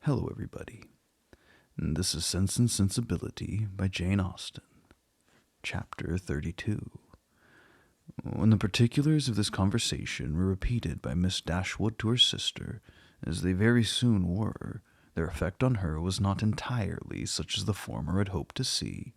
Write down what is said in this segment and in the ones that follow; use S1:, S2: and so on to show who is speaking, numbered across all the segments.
S1: Hello, everybody. This is Sense and Sensibility by Jane Austen, Chapter 32. When the particulars of this conversation were repeated by Miss Dashwood to her sister, as they very soon were, their effect on her was not entirely such as the former had hoped to see.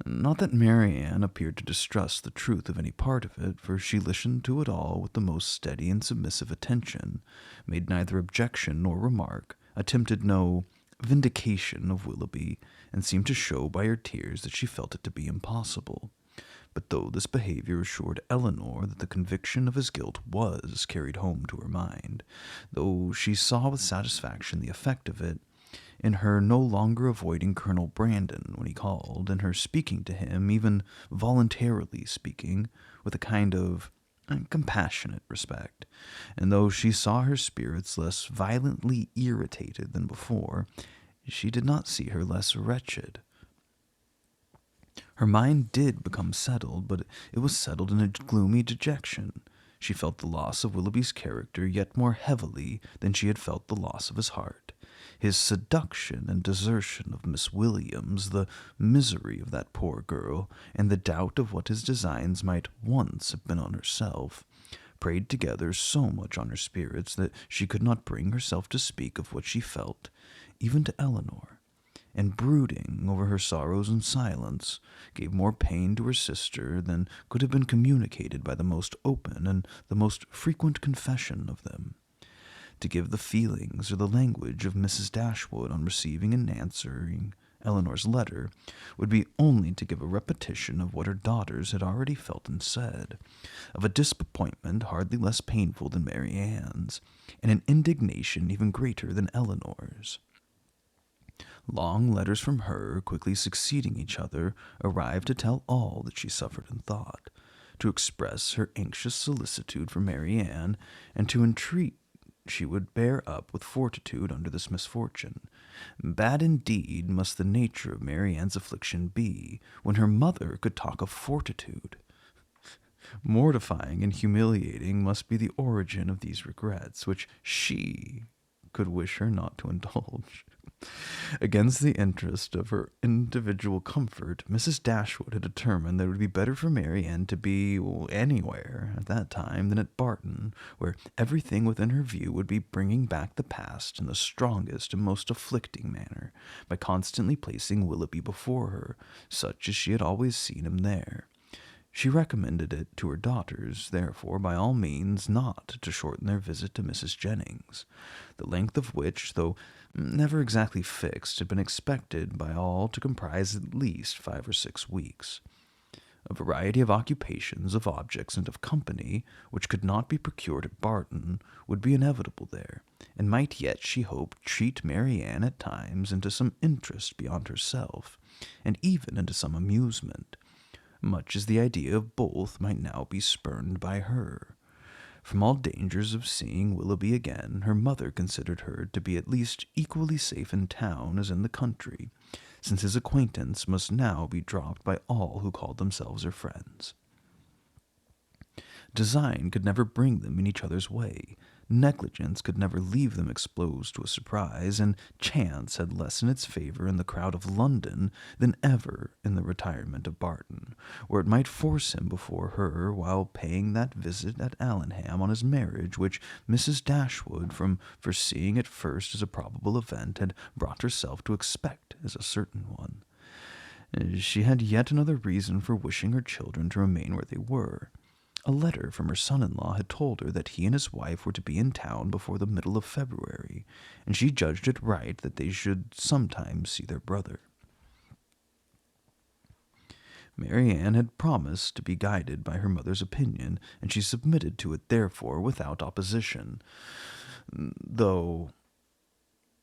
S1: Not that Marianne appeared to distrust the truth of any part of it, for she listened to it all with the most steady and submissive attention, made neither objection nor remark, attempted no vindication of Willoughby, and seemed to show by her tears that she felt it to be impossible. But though this behavior assured Elinor that the conviction of his guilt was carried home to her mind, though she saw with satisfaction the effect of it, in her no longer avoiding Colonel Brandon when he called, in her speaking to him, even voluntarily speaking, with a kind of compassionate respect, and though she saw her spirits less violently irritated than before, she did not see her less wretched. Her mind did become settled, but it was settled in a gloomy dejection. She felt the loss of Willoughby's character yet more heavily than she had felt the loss of his heart. His seduction and desertion of Miss Williams, the misery of that poor girl, and the doubt of what his designs might once have been on herself, preyed together so much on her spirits that she could not bring herself to speak of what she felt, even to Elinor, and brooding over her sorrows in silence gave more pain to her sister than could have been communicated by the most open and the most frequent confession of them. To give the feelings or the language of Mrs. Dashwood on receiving and answering Elinor's letter would be only to give a repetition of what her daughters had already felt and said, of a disappointment hardly less painful than Marianne's, and an indignation even greater than Elinor's. Long letters from her, quickly succeeding each other, arrived to tell all that she suffered and thought, to express her anxious solicitude for Marianne, and to entreat she would bear up with fortitude under this misfortune. Bad indeed must the nature of Marianne's affliction be, when her mother could talk of fortitude. Mortifying and humiliating must be the origin of these regrets, which she could wish her not to indulge. Against the interest of her individual comfort, Mrs. Dashwood had determined that it would be better for Marianne to be anywhere at that time than at Barton, where everything within her view would be bringing back the past in the strongest and most afflicting manner, by constantly placing Willoughby before her, such as she had always seen him there. She recommended it to her daughters, therefore, by all means not to shorten their visit to Mrs. Jennings, the length of which, though never exactly fixed, had been expected by all to comprise at least 5 or 6 weeks. A variety of occupations, of objects, and of company, which could not be procured at Barton, would be inevitable there, and might yet, she hoped, cheat Marianne at times into some interest beyond herself, and even into some amusement, much as the idea of both might now be spurned by her. From all dangers of seeing Willoughby again, her mother considered her to be at least equally safe in town as in the country, since his acquaintance must now be dropped by all who called themselves her friends. Design could never bring them in each other's way, negligence could never leave them exposed to a surprise, and chance had less in its favor in the crowd of London than ever in the retirement of Barton, where it might force him before her while paying that visit at Allenham on his marriage which Mrs. Dashwood, from foreseeing at first as a probable event, had brought herself to expect as a certain one. She had yet another reason for wishing her children to remain where they were. A letter from her son-in-law had told her that he and his wife were to be in town before the middle of February, and she judged it right that they should sometimes see their brother. Marianne had promised to be guided by her mother's opinion, and she submitted to it therefore without opposition, though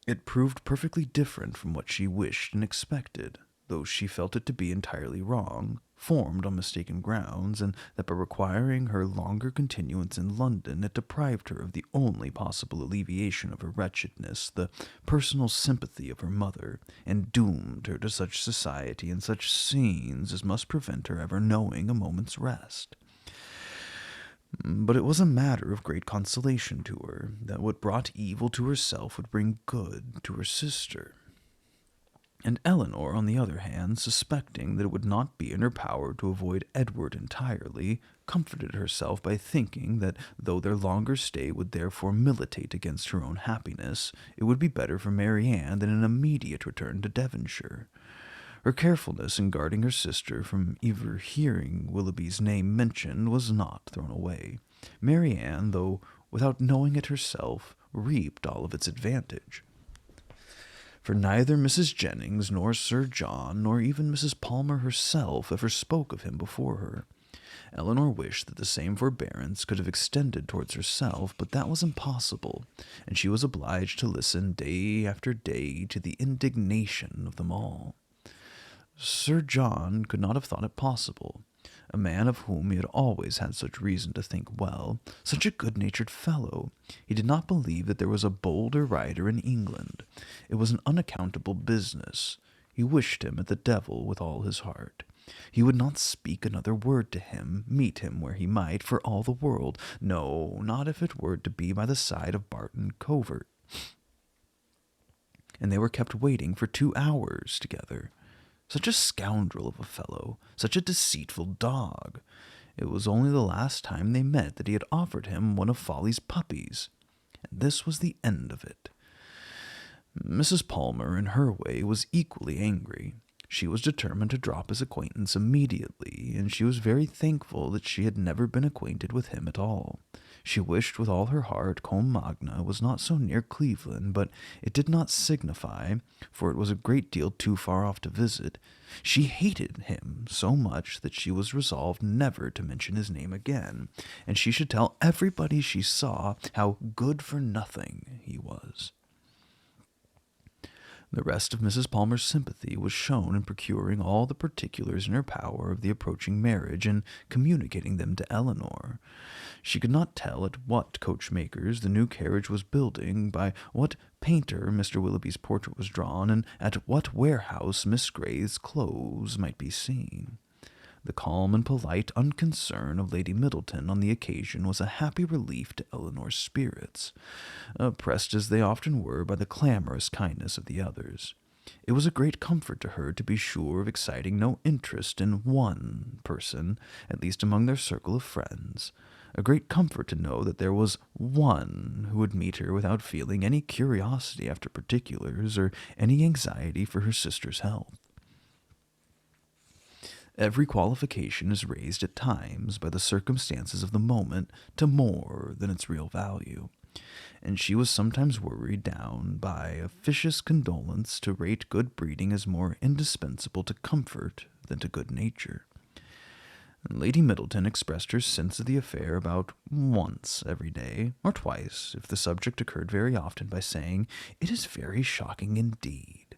S1: it proved perfectly different from what she wished and expected, though she felt it to be entirely wrong, formed on mistaken grounds, and that by requiring her longer continuance in London it deprived her of the only possible alleviation of her wretchedness, the personal sympathy of her mother, and doomed her to such society and such scenes as must prevent her ever knowing a moment's rest. But it was a matter of great consolation to her that what brought evil to herself would bring good to her sister. And Eleanor, on the other hand, suspecting that it would not be in her power to avoid Edward entirely, comforted herself by thinking that though their longer stay would therefore militate against her own happiness, it would be better for Marianne than an immediate return to Devonshire. Her carefulness in guarding her sister from ever hearing Willoughby's name mentioned was not thrown away. Marianne, though without knowing it herself, reaped all of its advantage. For neither Mrs. Jennings nor Sir John, nor even Mrs. Palmer herself, ever spoke of him before her. Eleanor wished that the same forbearance could have extended towards herself, but that was impossible, and she was obliged to listen day after day to the indignation of them all. Sir John could not have thought it possible. A man of whom he had always had such reason to think well, such a good-natured fellow. He did not believe that there was a bolder rider in England. It was an unaccountable business. He wished him at the devil with all his heart. He would not speak another word to him, meet him where he might, for all the world. No, not if it were to be by the side of Barton Covert. And they were kept waiting for 2 hours together. Such a scoundrel of a fellow, such a deceitful dog. It was only the last time they met that he had offered him one of Folly's puppies, and this was the end of it. Mrs. Palmer, in her way, was equally angry. She was determined to drop his acquaintance immediately, and she was very thankful that she had never been acquainted with him at all. She wished with all her heart Combe Magna was not so near Cleveland, but it did not signify, for it was a great deal too far off to visit. She hated him so much that she was resolved never to mention his name again, and she should tell everybody she saw how good-for-nothing he was. The rest of Mrs. Palmer's sympathy was shown in procuring all the particulars in her power of the approaching marriage and communicating them to Eleanor. She could not tell at what coachmaker's the new carriage was building, by what painter Mr. Willoughby's portrait was drawn, and at what warehouse Miss Grey's clothes might be seen. The calm and polite unconcern of Lady Middleton on the occasion was a happy relief to Eleanor's spirits, oppressed as they often were by the clamorous kindness of the others. It was a great comfort to her to be sure of exciting no interest in one person, at least among their circle of friends. A great comfort to know that there was one who would meet her without feeling any curiosity after particulars, or any anxiety for her sister's health. Every qualification is raised at times by the circumstances of the moment to more than its real value, and she was sometimes worried down by officious condolence to rate good breeding as more indispensable to comfort than to good nature. Lady Middleton expressed her sense of the affair about once every day, or twice, if the subject occurred very often, by saying, "It is very shocking indeed."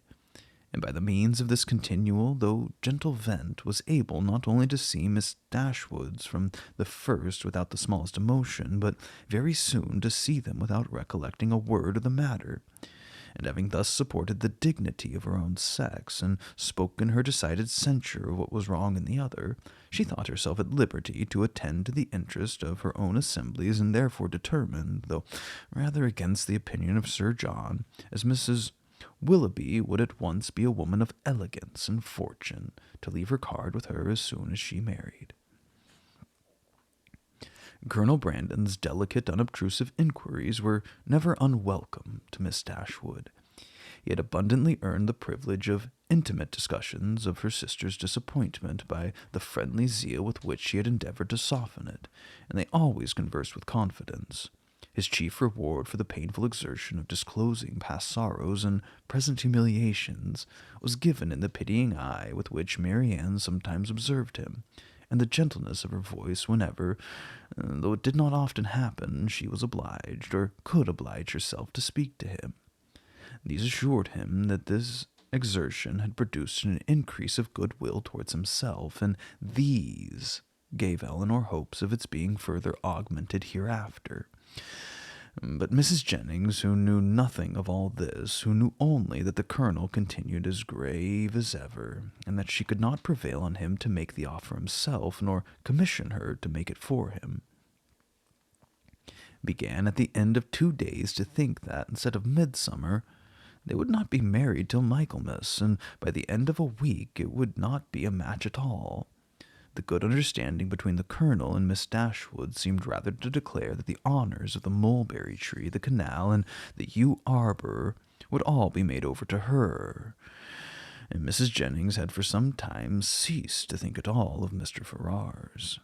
S1: And by the means of this continual, though gentle vent, was able not only to see Miss Dashwood's from the first without the smallest emotion, but very soon to see them without recollecting a word of the matter. And having thus supported the dignity of her own sex, and spoken her decided censure of what was wrong in the other, she thought herself at liberty to attend to the interest of her own assemblies, and therefore determined, though rather against the opinion of Sir John, as Mrs. Willoughby would at once be a woman of elegance and fortune, to leave her card with her as soon as she married. Colonel Brandon's delicate, unobtrusive inquiries were never unwelcome to Miss Dashwood. He had abundantly earned the privilege of intimate discussions of her sister's disappointment by the friendly zeal with which she had endeavored to soften it, and they always conversed with confidence. His chief reward for the painful exertion of disclosing past sorrows and present humiliations was given in the pitying eye with which Marianne sometimes observed him, and the gentleness of her voice whenever, though it did not often happen, she was obliged, or could oblige herself, to speak to him. These assured him that this exertion had produced an increase of goodwill towards himself, and these gave Eleanor hopes of its being further augmented hereafter. But Mrs. Jennings, who knew nothing of all this, who knew only that the colonel continued as grave as ever, and that she could not prevail on him to make the offer himself, nor commission her to make it for him, began at the end of 2 days to think that, instead of midsummer, they would not be married till Michaelmas, and by the end of a week it would not be a match at all. The good understanding between the Colonel and Miss Dashwood seemed rather to declare that the honors of the mulberry tree, the canal, and the yew arbor would all be made over to her, and Mrs. Jennings had for some time ceased to think at all of Mr. Ferrars.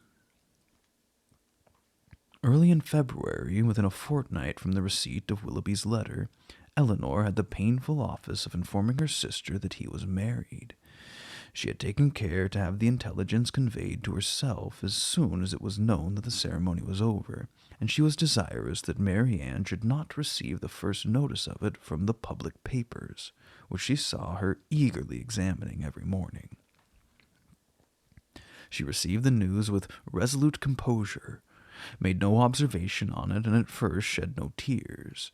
S1: Early in February, within a fortnight from the receipt of Willoughby's letter, Elinor had the painful office of informing her sister that he was married. She had taken care to have the intelligence conveyed to herself as soon as it was known that the ceremony was over, and she was desirous that Marianne should not receive the first notice of it from the public papers, which she saw her eagerly examining every morning. She received the news with resolute composure, made no observation on it, and at first shed no tears.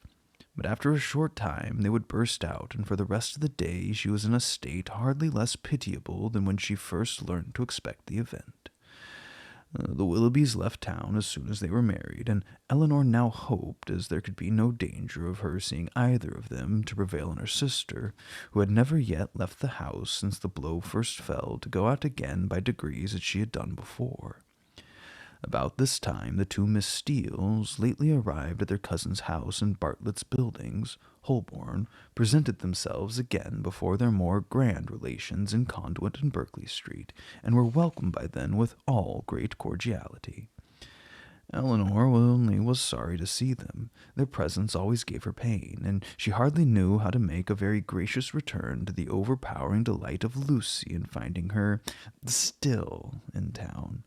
S1: But after a short time they would burst out, and for the rest of the day she was in a state hardly less pitiable than when she first learned to expect the event. The Willoughbys left town as soon as they were married, and Elinor now hoped, as there could be no danger of her seeing either of them, to prevail on her sister, who had never yet left the house since the blow first fell, to go out again by degrees as she had done before. About this time the two Miss Steeles, lately arrived at their cousin's house in Bartlett's Buildings, Holborn, presented themselves again before their more grand relations in Conduit and Berkeley Street, and were welcomed by them with all great cordiality. Elinor only was sorry to see them. Their presence always gave her pain, and she hardly knew how to make a very gracious return to the overpowering delight of Lucy in finding her still in town.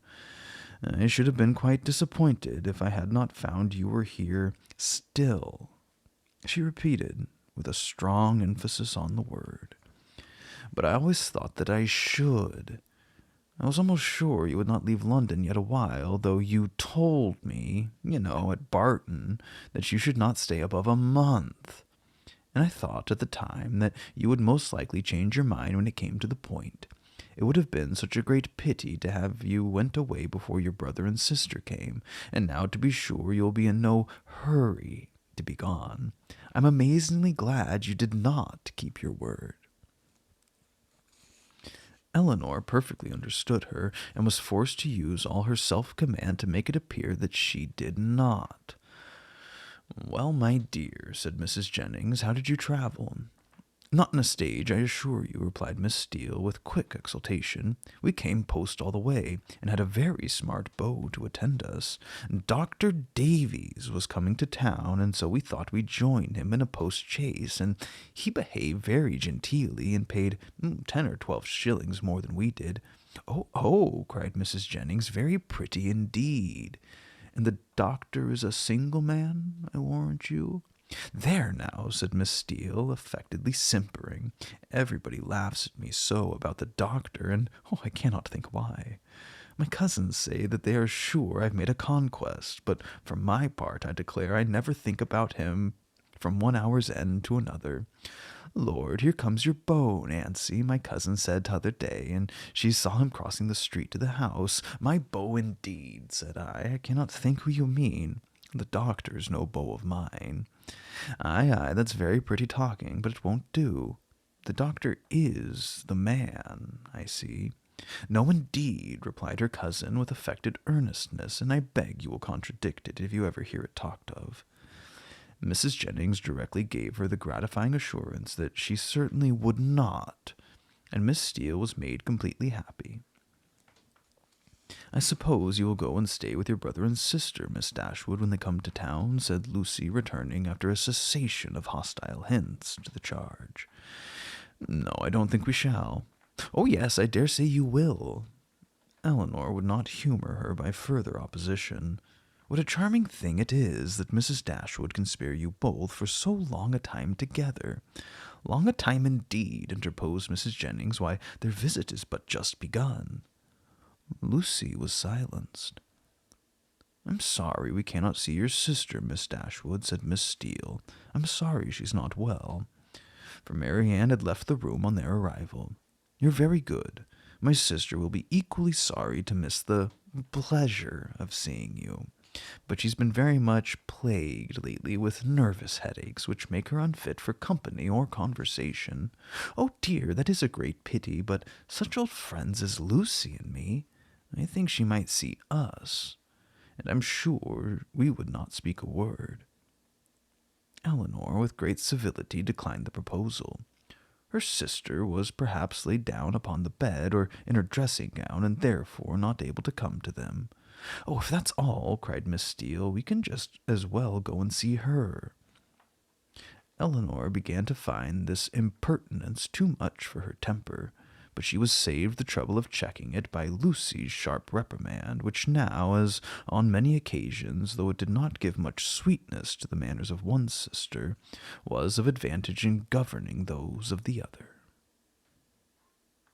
S1: I should have been quite disappointed if I had not found you were here still, she repeated, with a strong emphasis on the word. But I always thought that I should. I was almost sure you would not leave London yet a while, though you told me, at Barton, that you should not stay above a month. And I thought at the time that you would most likely change your mind when it came to the point. It would have been such a great pity to have you went away before your brother and sister came, and now to be sure you'll be in no hurry to be gone. I'm amazingly glad you did not keep your word. Elinor perfectly understood her, and was forced to use all her self-command to make it appear that she did not. "Well, my dear," said Mrs. Jennings, "how did you travel?" "Not in a stage, I assure you," replied Miss Steele, with quick exultation. "We came post all the way, and had a very smart beau to attend us. Dr. Davies was coming to town, and so we thought we'd join him in a post-chaise, and he behaved very genteelly, and paid 10 or 12 shillings more than we did." Oh, cried Mrs. Jennings, "very pretty indeed. And the doctor is a single man, I warrant you?" "There now," said Miss Steele, affectedly simpering. "Everybody laughs at me so about the doctor, and I cannot think why. My cousins say that they are sure I've made a conquest, but for my part I declare I never think about him from one hour's end to another. Lord, here comes your beau, Nancy, my cousin said t'other day, and she saw him crossing the street to the house. My beau indeed, said I cannot think who you mean. The doctor's no beau of mine. Aye, that's very pretty talking, but it won't do. The doctor is the man, I see. No, indeed, replied her cousin with affected earnestness, and I beg you will contradict it if you ever hear it talked of. Mrs. Jennings directly gave her the gratifying assurance that she certainly would not, and Miss Steele was made completely happy. I suppose you will go and stay with your brother and sister, Miss Dashwood, when they come to town, said Lucy, returning after a cessation of hostile hints to the charge. No, I don't think we shall. Oh, yes, I dare say you will. Elinor would not humour her by further opposition. What a charming thing it is that Mrs. Dashwood can spare you both for so long a time together. Long a time indeed, interposed Mrs. Jennings. Why, their visit is but just begun. Lucy was silenced. I'm sorry we cannot see your sister, Miss Dashwood, said Miss Steele. I'm sorry she's not well. For Marianne had left the room on their arrival. You're very good. My sister will be equally sorry to miss the pleasure of seeing you. But she's been very much plagued lately with nervous headaches, which make her unfit for company or conversation. Oh dear, that is a great pity, but such old friends as Lucy and me, I think she might see us, and I'm sure we would not speak a word. Eleanor, with great civility, declined the proposal. Her sister was perhaps laid down upon the bed or in her dressing gown, and therefore not able to come to them. Oh, if that's all, cried Miss Steele, we can just as well go and see her. Eleanor began to find this impertinence too much for her temper, but she was saved the trouble of checking it by Lucy's sharp reprimand, which now, as on many occasions, though it did not give much sweetness to the manners of one sister, was of advantage in governing those of the other.